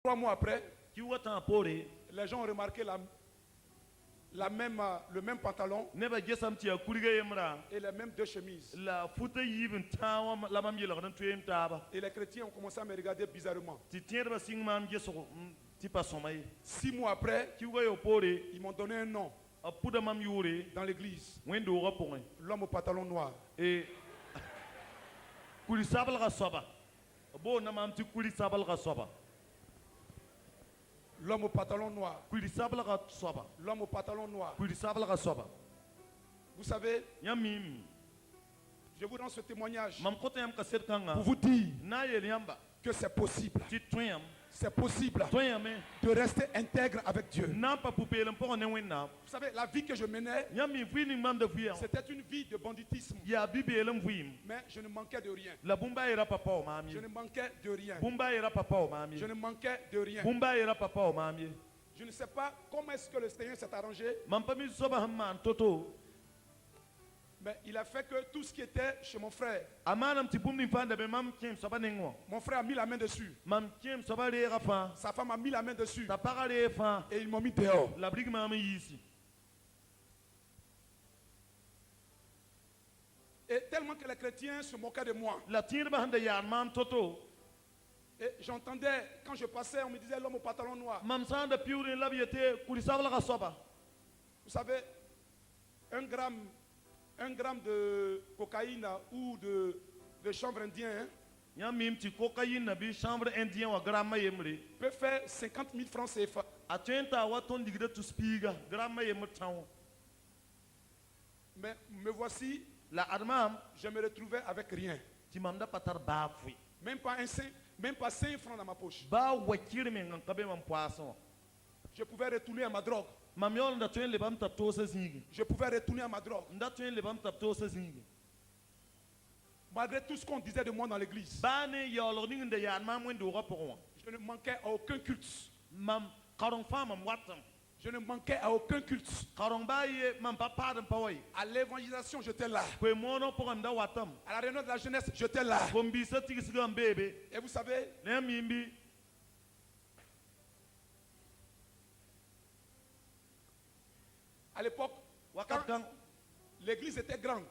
3 mois après, les gens ont remarqué le même pantalon et les mêmes 2 chemises. Et les chrétiens ont commencé à me regarder bizarrement. 6 mois après, ils m'ont donné un nom dans l'église. L'homme au pantalon noir. L'homme au pantalon noir. L'homme au pantalon noir. Vous savez, je vous rends ce témoignage pour vous dire que c'est possible. C'est possible de rester intègre avec Dieu. Vous savez, la vie que je menais, c'était une vie de banditisme. Mais je ne manquais de rien. Je ne manquais de rien. Je ne manquais de rien. Je ne sais pas comment est-ce que le Seigneur s'est arrangé. Mais il a fait que tout ce qui était chez mon frère, mon frère a mis la main dessus. Sa femme a mis la main dessus. Et ils m'ont mis dehors. Et tellement que les chrétiens se moquaient de moi. Et j'entendais, quand je passais, on me disait l'homme au pantalon noir. Vous savez, un gramme de cocaïne ou de chanvre indien peut faire 50 000 francs CFA. Mais me voici, je me retrouvais avec rien. Même pas 5 francs dans ma poche. Je pouvais retourner à ma drogue. Je pouvais retourner à ma drogue. Malgré tout ce qu'on disait de moi dans l'église, je ne manquais à aucun culte. Je ne manquais à aucun culte. À l'évangélisation, j'étais là. À la réunion de la jeunesse, j'étais là. Et vous savez, à l'époque, quand l'église était grande,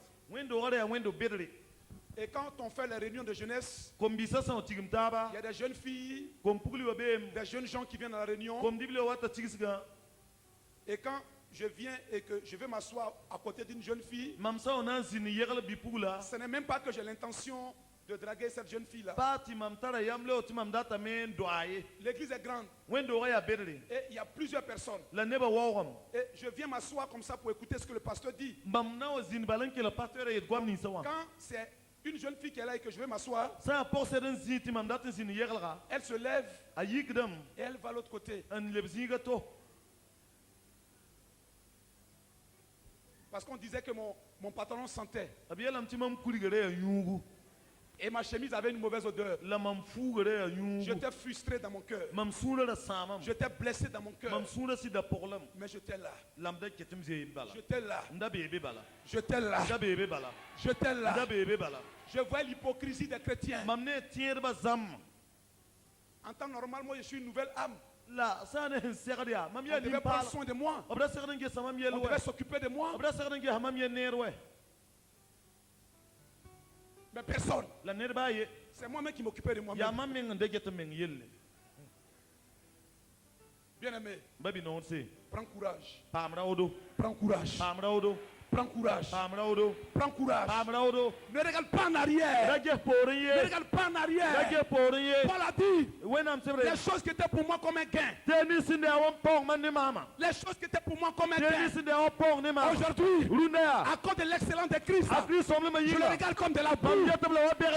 et quand on fait les réunions de jeunesse, il y a des jeunes filles, des jeunes gens qui viennent à la réunion. Et quand je viens et que je vais m'asseoir à côté d'une jeune fille, ce n'est même pas que j'ai l'intention de draguer cette jeune fille-là. L'église est grande. Et il y a plusieurs personnes. Et je viens m'asseoir comme ça pour écouter ce que le pasteur dit. Quand c'est une jeune fille qui est là et que je vais m'asseoir, elle se lève et elle va à l'autre côté. Parce qu'on disait que mon pantalon sentait. Et ma chemise avait une mauvaise odeur. J'étais frustré dans mon cœur. J'étais blessé dans mon cœur. Mais j'étais là. J'étais là. J'étais là. J'étais là. Je vois l'hypocrisie des chrétiens. En temps normal, moi je suis une nouvelle âme. On devait prendre soin de moi. On devait s'occuper de moi. Mais personne. C'est moi-même qui m'occupais de moi-même. Bien-aimé, prends courage. Prends courage. Prends courage. Prends courage. Ne regarde pas en arrière. Ne regarde pas en arrière. Paul a dit, les choses qui étaient pour moi comme un gain. Les choses qui étaient pour moi comme un gain. Aujourd'hui, à cause de l'excellence de Christ, je le regarde comme de la boue. Je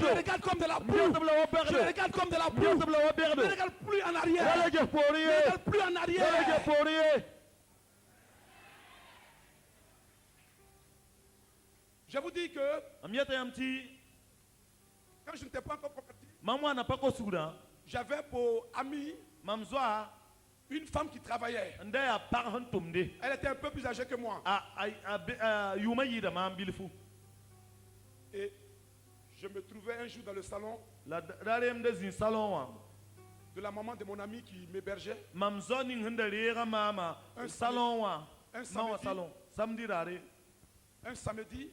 le regarde comme de la boue. Je le regarde comme de la boue. Ne regarde plus en arrière. Ne regarde plus en arrière. Je vous dis que quand je n'étais pas encore converti, j'avais pour amie une femme qui travaillait. Elle était un peu plus âgée que moi. Et je me trouvais un jour dans le salon. de la maman de mon ami qui m'hébergeait. Un samedi,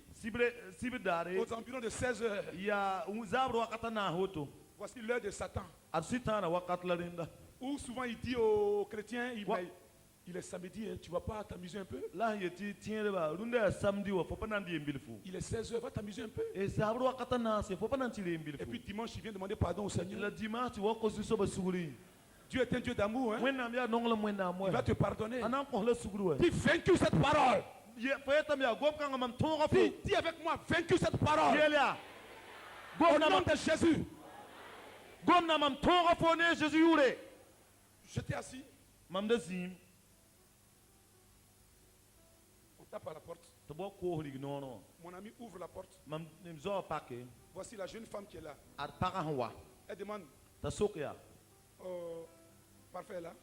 aux environs de 16 heures, voici l'heure de Satan. Où souvent il dit aux chrétiens, il est samedi, tu ne vas pas t'amuser un peu? Il est 16 heures, va t'amuser un peu. Et puis dimanche, il vient demander pardon au Seigneur. Dieu est un Dieu d'amour. Hein? Il va te pardonner. Dis vaincu cette parole. Dis avec moi, vaincu cette parole. Au nom de Jésus. J'étais assis. On tape à la porte. Mon ami ouvre la porte. Voici la jeune femme qui est là. Elle demande. Parfait est là.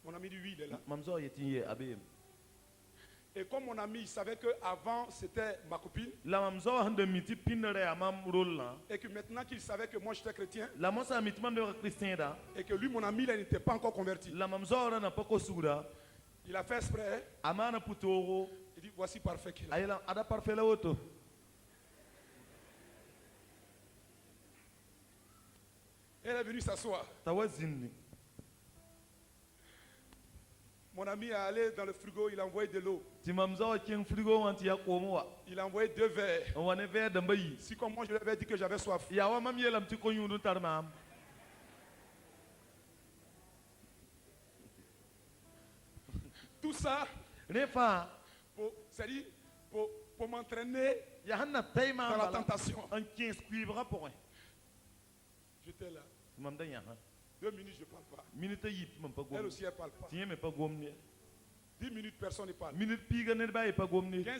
Mon ami dit oui, il est là. Et comme mon ami il savait que avant c'était ma copine, et que maintenant qu'il savait que moi j'étais chrétien, et que lui mon ami il n'était pas encore converti, il a fait exprès. Il dit voici parfait qu'il est là. Elle est venue s'asseoir. Mon ami est allé dans le frigo, il a envoyé de l'eau. Il a envoyé 2 verres. Si comme moi je lui avais dit que j'avais soif. Tout ça pour m'entraîner dans la tentation. J'étais là. 2 minutes, je ne parle pas. Elle aussi, elle ne parle pas. 10 minutes, personne ne parle. 15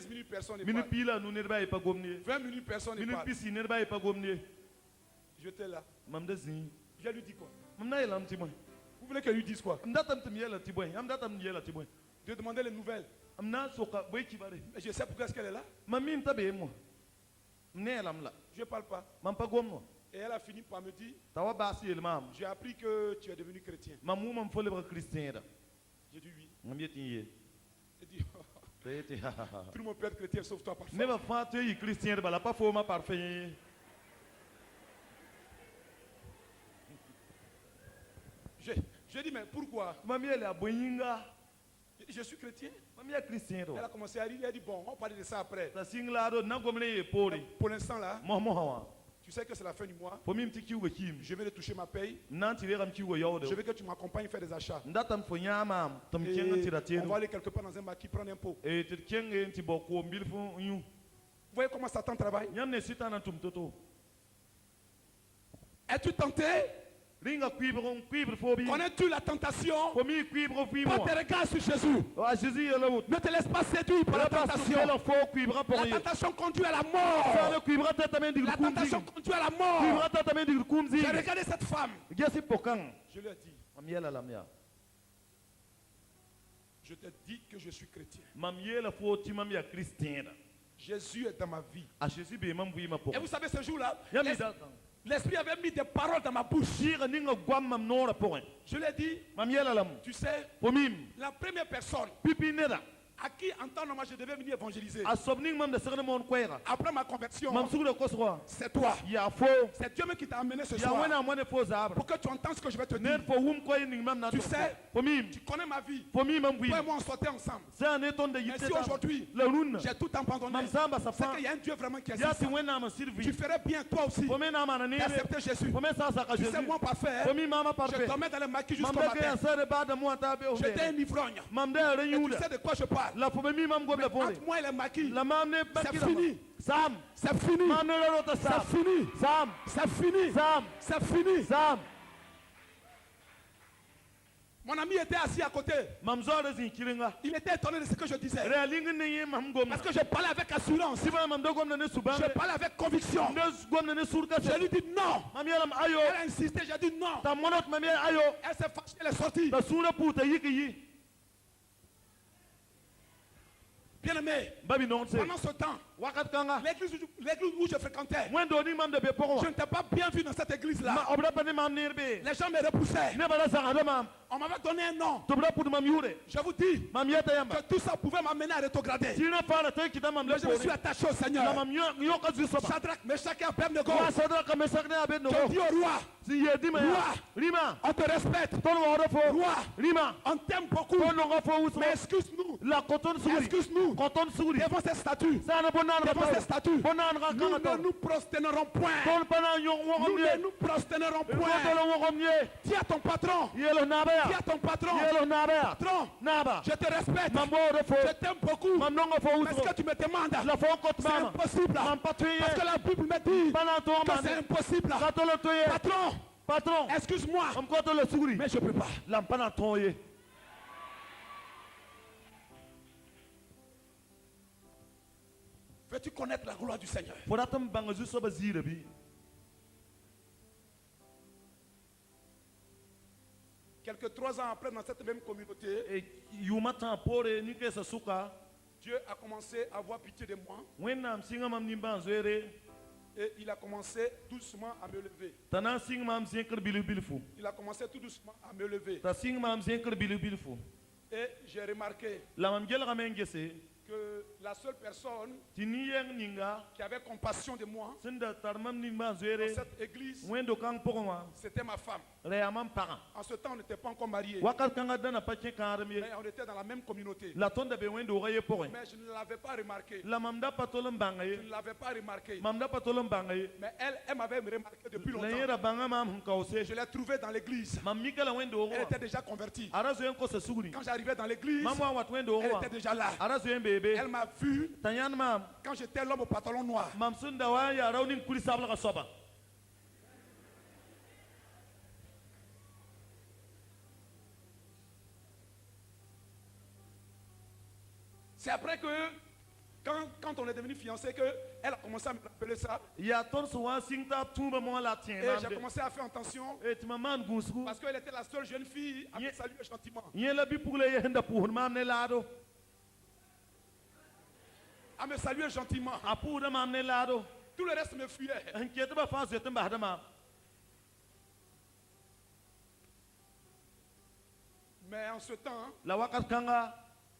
minutes, personne ne parle. 20 minutes, personne ne parle. J'étais là. Je lui dis quoi? Vous voulez qu'elle lui dise quoi? De demander les nouvelles. Je sais pourquoi est-ce qu'elle est là. Je ne parle pas. Et elle a fini par me dire, j'ai appris que tu es devenu chrétien. J'ai dit oui. Elle dit, tout le monde peut être chrétien sauf toi parfois. J'ai dit, mais pourquoi? Je suis chrétien. Elle a commencé à rire, elle a dit, bon, on va parler de ça après. Pour l'instant là, tu sais que c'est la fin du mois. Je vais toucher ma paye. Je veux que tu m'accompagnes faire des achats. Et on va aller quelque part dans un maquis prendre un pot. Vous voyez comment Satan travaille? Es-tu tenté? Connais-tu la tentation? Quand tu regardes sur Jésus, ne te laisse pas séduire par la tentation. La tentation conduit à la mort. La tentation conduit à la mort. J'ai regardé cette femme. Je lui ai dit, je te dis que je suis chrétien. Jésus est dans ma vie. Et vous savez, ce jour-là, l'Esprit avait mis des paroles dans ma bouche. Je lui ai dit, tu sais, la première personne à qui en temps normal je devais venir évangéliser après ma conversion, c'est toi. C'est Dieu même qui t'a amené ce soir pour que tu entendes ce que je vais te dire. Tu sais, tu connais ma vie. Toi et moi on sortait ensemble. Mais si aujourd'hui j'ai tout abandonné, c'est qu'il y a un Dieu vraiment qui existe. Tu ferais bien toi aussi d'accepter Jésus. Tu sais, moi parfait, je dormais dans le maquis jusqu'au matin. J'étais un ivrogne. Et tu sais de quoi je parle. Entre moi et le maquis, c'est fini. C'est fini. C'est fini. C'est fini. C'est fini. Mon ami était assis à côté. Il était étonné de ce que je disais. Parce que je parlais avec assurance. Je parlais avec conviction. Je lui dis non. Elle a insisté, j'ai dit non. Elle s'est fâchée, elle est sortie. Bien aimé, pendant ce temps, l'église où je fréquentais, je ne t'ai pas bien vu dans cette église-là. Les gens me repoussaient. On m'avait donné un nom. Je vous dis que tout ça pouvait m'amener à rétrograder. Mais je me suis attaché au Seigneur. Shadrach, Meshach et Abednego. Je dis au roi, roi, on te respecte. Roi, on t'aime beaucoup. Mais excuse-nous. Excuse-nous. Devant ces statues. Devant ces statues. Nous ne nous prosternerons point. Nous ne nous prosternerons point. Dis à ton patron. Dis à ton patron. Patron, je te respecte. Je t'aime beaucoup. Mais ce que tu me demandes, c'est impossible. Parce que la Bible me dit que c'est impossible. Patron, excuse-moi. Mais je ne peux pas. Veux-tu connaître la gloire du Seigneur? Quelques 3 ans après, dans cette même communauté, Dieu a commencé à avoir pitié de moi. Et il a commencé doucement à me lever. Il a commencé tout doucement à me lever. Et j'ai remarqué que la seule personne qui avait compassion de moi dans cette église, c'était ma femme. En ce temps, on n'était pas encore mariés. Mais on était dans la même communauté. Mais je ne l'avais pas remarqué. Je ne l'avais pas remarqué. Mais elle m'avait remarqué depuis longtemps. Je l'ai trouvée dans l'église. Elle était déjà convertie. Quand j'arrivais dans l'église, elle était déjà là. Elle m'a vu quand j'étais l'homme au pantalon noir. C'est après que, quand on est devenu fiancé, qu'elle a commencé à me rappeler ça. Et j'ai commencé à faire attention. Parce qu'elle était la seule jeune fille à me saluer gentiment. À me saluer gentiment. Tout le reste me fuyait. Mais en ce temps,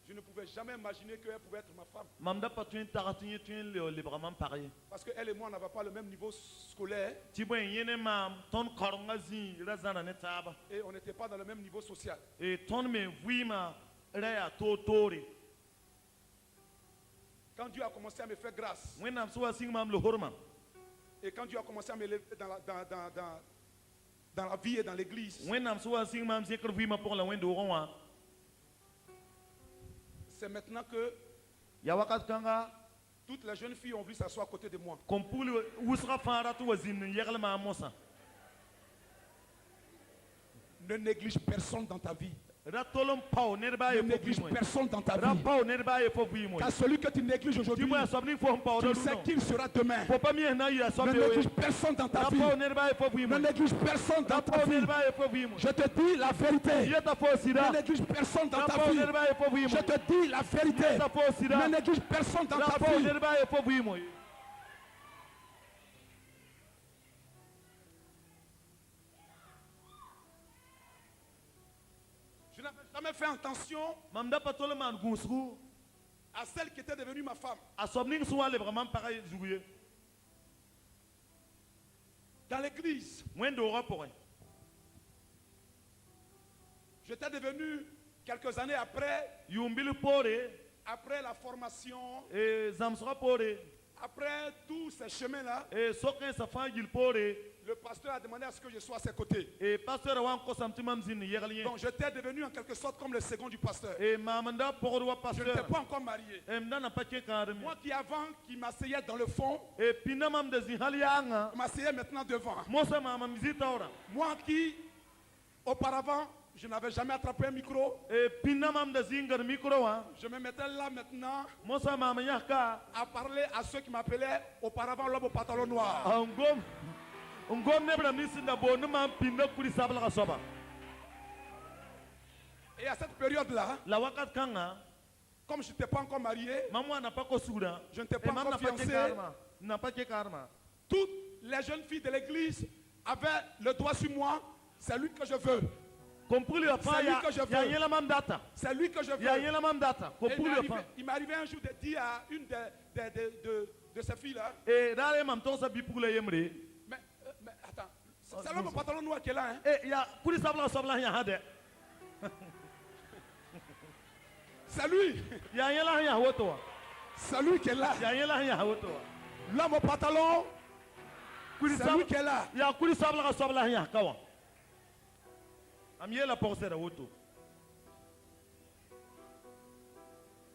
je ne pouvais jamais imaginer qu'elle pouvait être ma femme. Parce qu'elle et moi n'avons pas le même niveau scolaire. Et on n'était pas dans le même niveau social. Quand Dieu a commencé à me faire grâce, et quand Dieu a commencé à me lever dans la vie et dans l'église, c'est maintenant que toutes les jeunes filles ont voulu s'asseoir à côté de moi. Ne néglige personne dans ta vie. Ne néglige personne dans ta vie. Car celui que tu négliges aujourd'hui, tu sais qu'il sera demain. Ne néglige personne dans ta vie. Ne néglige personne dans ta vie. Je te dis la vérité. Ne néglige personne dans ta vie. Je te dis la vérité. Ne néglige personne dans ta vie. Je n'avais jamais fait attention à celle qui était devenue ma femme. Dans l'église, j'étais devenu quelques années après la formation, après tous ces chemins-là, le pasteur a demandé à ce que je sois à ses côtés. Donc j'étais devenu en quelque sorte comme le second du pasteur. Je n'étais pas encore marié. Moi qui m'asseyais dans le fond, je m'asseyais maintenant devant. Moi qui, auparavant, je n'avais jamais attrapé un micro. Je me mettais là maintenant à parler à ceux qui m'appelaient auparavant l'homme au pantalon noir. Et à cette période-là, comme je n'étais pas encore marié, je ne t'ai pas encore fiancé, toutes les jeunes filles de l'église avaient le doigt sur moi. C'est lui que je veux. C'est lui que je veux. C'est lui que je veux. Il m'est arrivé un jour de dire à une de ces filles-là. Mais attends, c'est le pantalon noir qui est là. Hein? C'est lui. C'est lui qui est là. Là, mon pantalon, c'est lui qui est là.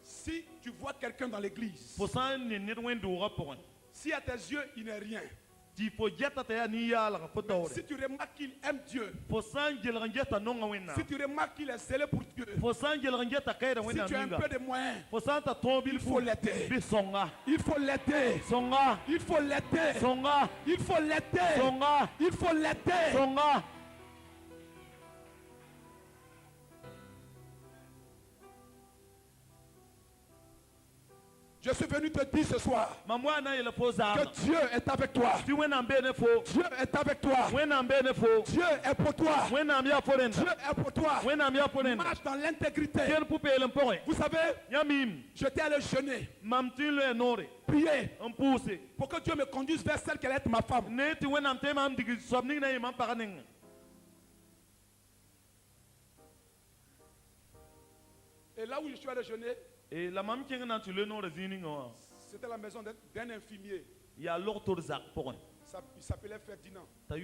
Si tu vois quelqu'un dans l'église, si à tes yeux il n'est rien, si tu remarques qu'il aime Dieu, si tu remarques qu'il est zélé pour Dieu, si tu as un peu de moyens, il faut l'aider. Il faut l'aider. Il faut l'aider. Il faut l'aider. Il faut l'aider. Je suis venu te dire ce soir que Dieu est avec toi. Dieu est avec toi. Dieu est pour toi. Dieu est pour toi. Marche dans l'intégrité. Vous savez, j'étais allé jeûner, prier pour que Dieu me conduise vers celle qui allait être ma femme. Et là où je suis allé jeûner, c'était la maison d'un infirmier. Il s'appelait Ferdinand. Je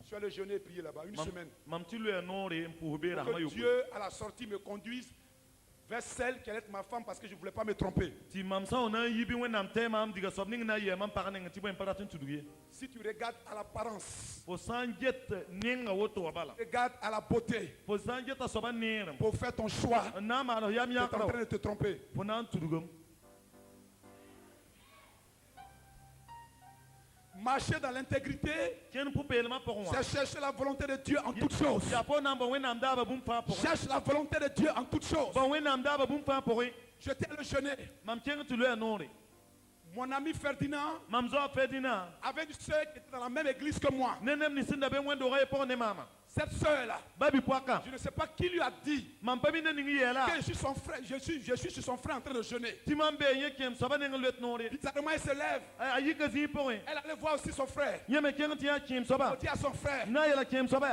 suis allé jeûner et prier là-bas une semaine. Pour que Dieu, à la sortie, me conduise vers celle qui allait être ma femme parce que je ne voulais pas me tromper. Si tu regardes à l'apparence, regarde à la beauté, pour faire ton choix, tu es en train de te tromper. Marcher dans l'intégrité, c'est chercher la volonté de Dieu en toutes choses. Cherche la volonté de Dieu en toutes choses. J'étais allé jeûner. Mon ami Ferdinand avait une soeur qui était dans la même église que moi. Cette soeur-là, je ne sais pas qui lui a dit que je suis son frère, je suis chez son frère en train de jeûner. Bizarrement, elle se lève. Elle allait voir aussi son frère. Elle dit à son frère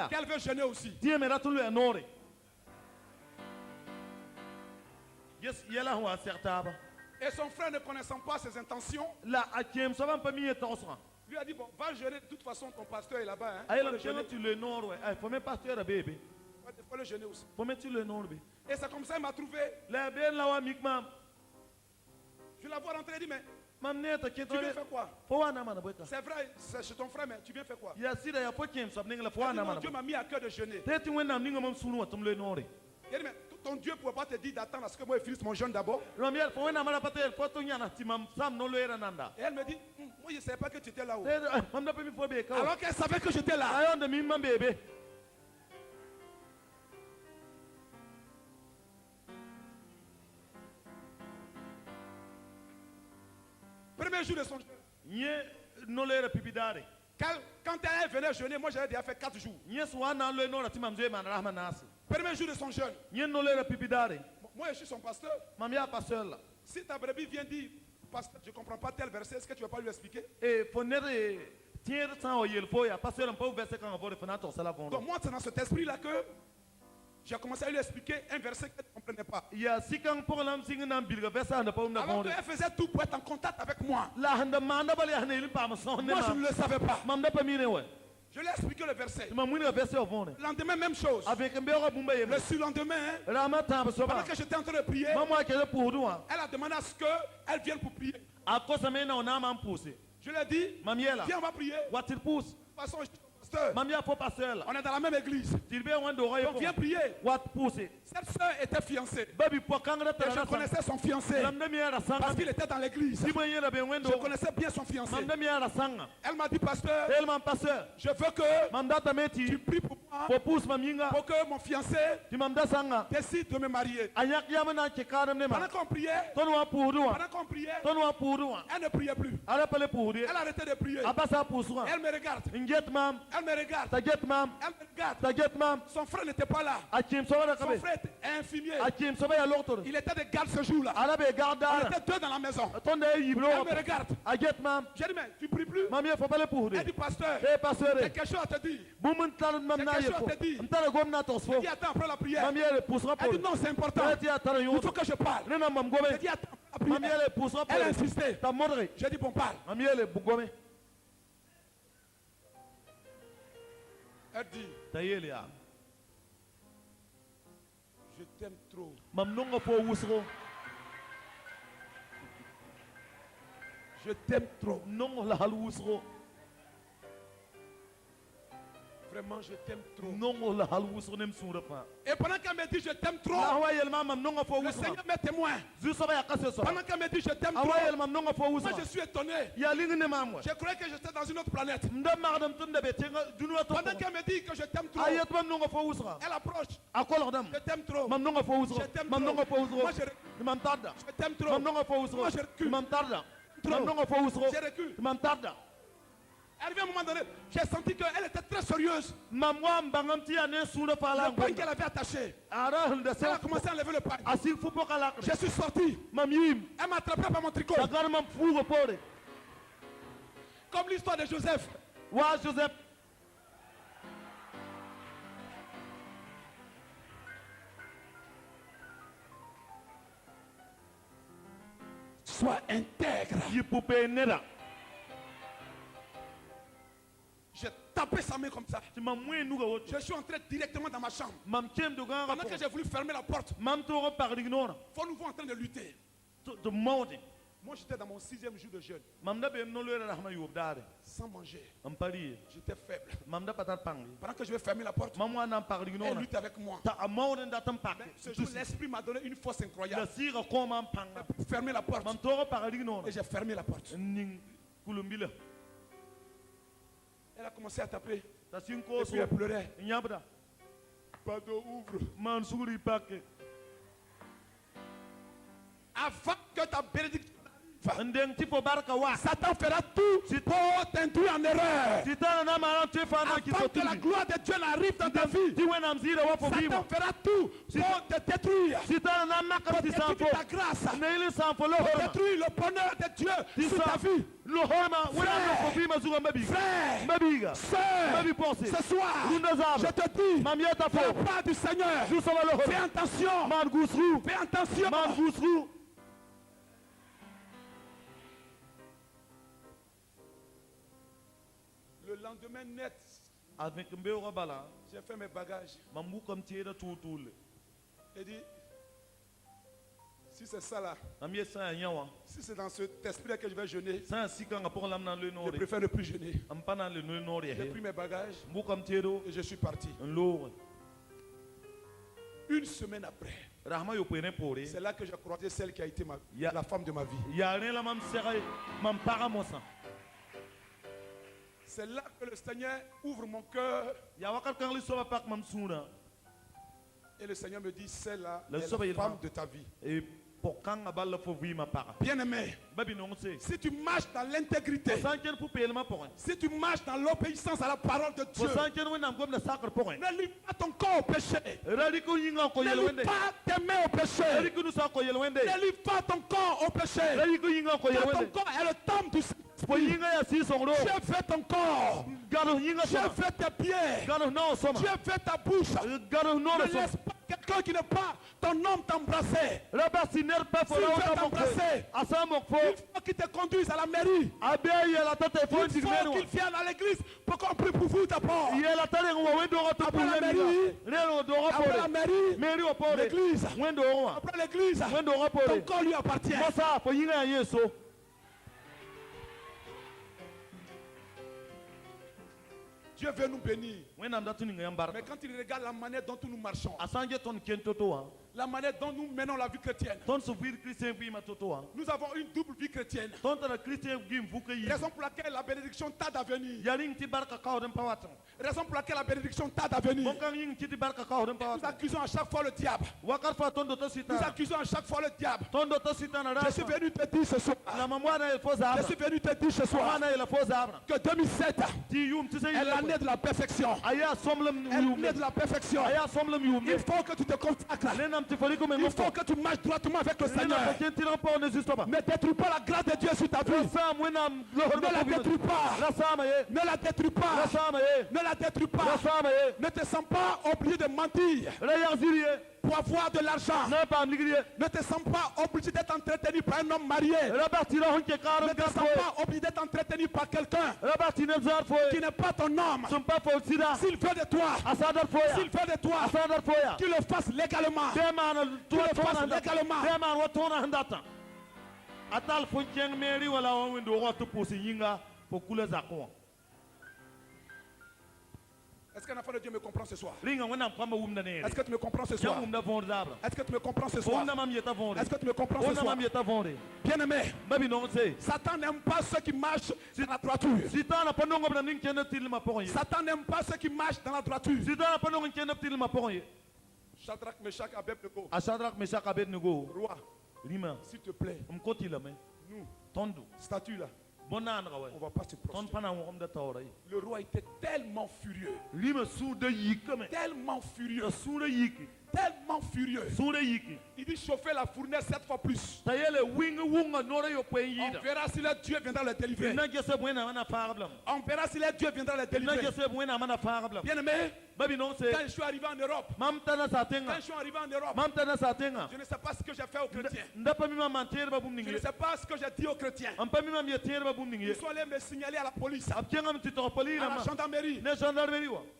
qu'elle veut jeûner aussi. Et son frère, ne connaissant pas ses intentions, lui a dit, bon, va jeûner, de toute façon ton pasteur est là-bas. Hein. Il faut le jeûner aussi. Et c'est comme ça qu'il m'a trouvé. Je la vois rentrer et dit, mais tu viens faire quoi? C'est vrai, c'est chez ton frère, mais tu viens faire quoi? Dieu m'a mis à cœur de jeûner. Il a dit, mais ton Dieu ne pouvait pas te dire d'attendre à ce que moi je finisse mon jeûne d'abord. Et elle me dit, moi je ne savais pas que tu étais là-haut. Alors qu'elle savait que j'étais là. Premier jour de son jeûne. Quand elle venait jeûner, moi j'avais déjà fait 4 jours. Premier jour de son jeûne. Moi je suis son pasteur. Si ta brebis vient dire, pasteur, je ne comprends pas tel verset, est-ce que tu ne vas pas lui expliquer? Donc moi c'est dans cet esprit-là que j'ai commencé à lui expliquer un verset qu'elle ne comprenait pas. Alors qu'elle faisait tout pour être en contact avec moi. Moi je ne le savais pas. Je lui ai expliqué le verset. Le lendemain, même chose. Le surlendemain, pendant que j'étais en train de prier, elle a demandé à ce qu'elle vienne pour prier. Je lui ai dit, viens, on va prier. De toute façon, on est dans la même église. Donc viens prier. Cette soeur était fiancée. Et je connaissais son fiancé. Parce qu'il était dans l'église. Je connaissais bien son fiancé. Elle m'a dit, pasteur, je veux que tu pries pour moi pour que mon fiancé décide de me marier. Pendant qu'on priait, elle ne priait plus. Elle a arrêté de prier. Elle me regarde. Elle me regarde. Elle me regarde. Son frère n'était pas là. Son frère était infirmier. Il était de garde ce jour-là. On était deux dans la maison. Elle me regarde. J'ai dit, mais tu pries plus? Elle dit, pasteur, j'ai quelque chose à te dire. J'ai quelque chose à te dire. J'ai dit, attends, après la prière. Elle dit, non, c'est important. Il faut que je parle. J'ai dit, attends, après la prière. Elle a insisté. J'ai dit, bon, parle. Elle dit, je t'aime trop. Je t'aime trop. Vraiment, je t'aime trop. Et pendant qu'elle me dit je t'aime trop, le Seigneur m'est témoin. Pendant qu'elle me dit je t'aime trop, moi je suis étonné. Je croyais que j'étais dans une autre planète. Pendant qu'elle me dit que je t'aime trop, elle approche. Je t'aime trop. Je t'aime trop. Moi je t'aime trop. Moi je recule. Je recule. Arrivé à un moment donné, j'ai senti qu'elle était très sérieuse. Le pain qu'elle avait attaché, elle a commencé à enlever le pain. Je suis sorti. Elle m'a attrapé par mon tricot. Comme l'histoire de Joseph. Sois intègre. J'ai tapé sa main comme ça. Je suis entré directement dans ma chambre. Pendant que j'ai voulu fermer la porte, faut nous voir en train de lutter. Moi j'étais dans mon 6e jour de jeûne. Sans manger. J'étais faible. Pendant que je vais fermer la porte, elle lutte avec moi. Mais ce jour, l'esprit m'a donné une force incroyable. Pour fermer la porte. Et j'ai fermé la porte. Elle a commencé à taper. Et puis elle pleurait. Pardon, ouvre. Avant que ta bénédiction Satan fera tout pour t'induire en erreur. Avant que la gloire de Dieu n'arrive dans ta vie, Satan fera tout pour te détruire. Pour détruire ta grâce. Pour détruire le bonheur de Dieu sur ta vie. Frère, soeur, ce soir, je te dis, fais la part du Seigneur. Fais attention. Fais attention. Le lendemain net, j'ai fait mes bagages. Et dit, si c'est ça là, si c'est dans cet esprit que je vais jeûner, je préfère ne plus jeûner. J'ai pris mes bagages et je suis parti. Une semaine après, c'est là que j'ai croisé celle qui a été la femme de ma vie. C'est là que le Seigneur ouvre mon cœur. Et le Seigneur me dit, c'est là la femme de ta vie. Bien-aimé, si tu marches dans l'intégrité, si tu marches dans l'obéissance à la parole de Dieu, ne livre pas ton corps au péché. Ne livre pas tes mains au péché. Ne livre pas ton corps au péché. Car ton corps est le temple du Seigneur. Dieu fait ton corps. Dieu fait tes pieds. Dieu fait ta bouche. Ne laisse pas quelqu'un qui n'est pas ton homme t'embrasser. S'il veut t'embrasser, il faut qu'il te conduise à la mairie. Il faut qu'il vienne à l'église pour qu'on prie pour vous d'abord. Après la mairie, l'église. Après l'église, ton corps lui appartient. Dieu veut nous bénir. Mais quand il regarde la manière dont nous marchons, la manière dont nous menons la vie chrétienne, nous avons une double vie chrétienne. Raison pour laquelle la bénédiction tarde à venir. Raison pour laquelle la bénédiction tarde à venir. Nous accusons à chaque fois le diable. Nous accusons à chaque fois le diable. Je suis venu te dire ce soir. Je suis venu te dire ce soir que 2007 est l'année de la perfection. Elle est l'année de la perfection. Il faut que tu te consacres. Il faut que tu marches droitement avec le Seigneur. Ne détruis pas la grâce de Dieu sur ta vie. Ne la détruis pas. Ne la détruis pas. Ne la détruis pas. Ne te sens pas obligé de mentir pour avoir de l'argent. Ne te sens pas obligé d'être entretenu par un homme marié. Ne te sens pas obligé d'être entretenu par quelqu'un qui n'est pas ton homme. S'il veut de toi, qu'il le fasse légalement. Qu'il le fasse légalement. Atal fontieng meri wala wendo roto posi yinga pokule zakon. Est-ce qu'un enfant de Dieu me comprend ce soir? Est-ce que tu me comprends ce soir? Est-ce que tu me comprends ce soir? Est-ce que tu me comprends ce soir? Bien-aimé, Satan n'aime pas ceux qui marchent dans la droiture. Satan n'aime pas ceux qui marchent dans la droiture. Shadrach, Meshach, Abednego. Roi, s'il te plaît, nous, statue là, on ne va pas se prosterner. Le roi était tellement furieux. Tellement furieux. Tellement furieux. Il dit chauffer la fournaise 7 fois plus. On verra si le Dieu viendra le délivrer. On verra si le Dieu viendra le délivrer. Bien aimé, quand je suis arrivé en Europe, je ne sais pas ce que j'ai fait aux chrétiens. Je ne sais pas ce que j'ai dit aux chrétiens. Ils sont allés me signaler à la police, à la gendarmerie.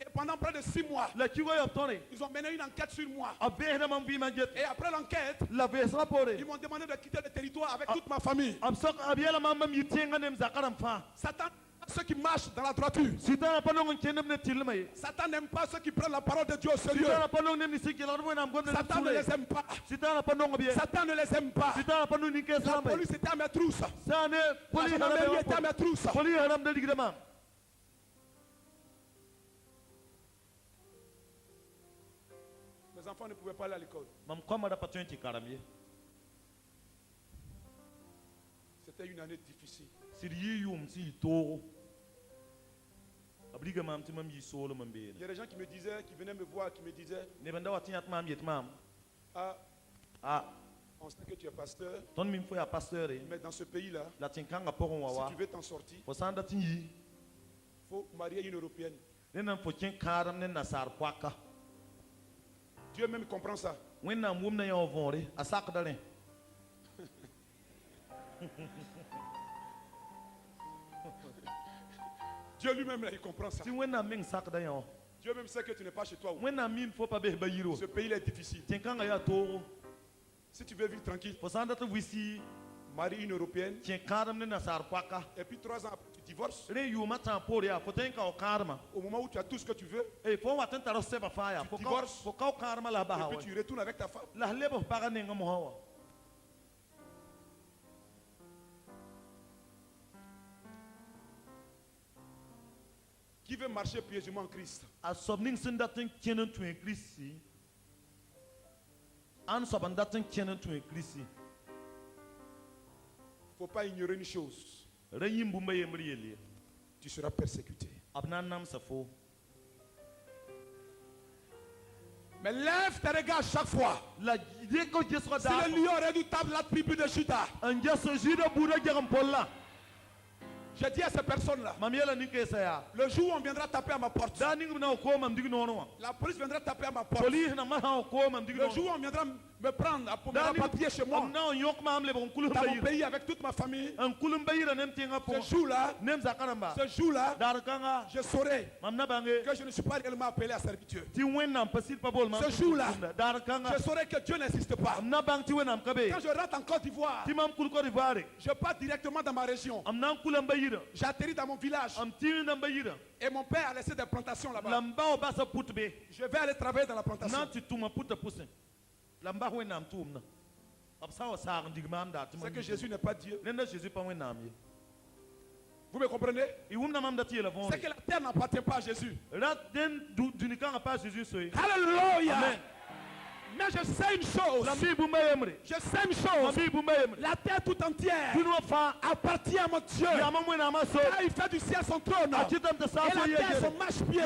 Et pendant près de 6 mois, ils ont mené une enquête sur moi. Et après l'enquête, ils m'ont demandé de quitter le territoire avec toute ma famille. Satan, ceux qui marchent dans la droiture. Satan n'aime pas ceux qui prennent la parole de Dieu au sérieux. Satan ne les aime pas. Satan ne les aime pas. La police était à mes trousses. La gendarmerie était à mes trousses. Mes enfants ne pouvaient pas aller à l'école. C'était une année difficile. Il y a des gens qui me disaient, qui venaient me voir, qui me disaient, on sait que tu es pasteur, mais dans ce pays-là, si tu veux t'en sortir, il faut marier une Européenne. Dieu même comprend ça. Dieu lui-même, il comprend ça. Dieu même sait que tu n'es pas chez toi. Ce pays est difficile. Si tu veux vivre tranquille, marie une Européenne. Et puis 3 ans après, tu divorces. Au moment où tu as tout ce que tu veux, tu divorces. Et puis tu retournes avec ta femme. Qui veut marcher pieusement en Christ? Faut pas ignorer une chose. Tu seras persécuté. Mais lève tes regards chaque fois. C'est le lion redoutable, la tribu de Juda. Je dis à ces personnes-là, le jour où on viendra taper à ma porte, la police viendra taper à ma porte, le jour où on viendra me prendre pour mettre un papier chez moi, dans mon pays avec toute ma famille, ce jour-là, je saurai que je ne suis pas réellement appelé à servitude. Ce jour-là, je saurai que Dieu n'existe pas. Quand je rentre en Côte d'Ivoire, je pars directement dans ma région. J'atterris dans mon village. Et mon père a laissé des plantations là-bas. Je vais aller travailler dans la plantation. C'est que Jésus n'est pas Dieu. Vous me comprenez? I wum na mam dati la von. C'est que la terre n'appartient pas à Jésus. Rat den du kan pas Jésus soy. Alléluia. Amen. Mais je sais une chose. La bi bu mayemre. Je sais une La chose. bi bu mayemre. La terre tout entière Du no fa appartient à mon Dieu. ya mamu na maso. Car il fait du ciel son trône. Atitam ta sa Et so la terre ye. son marche-pied.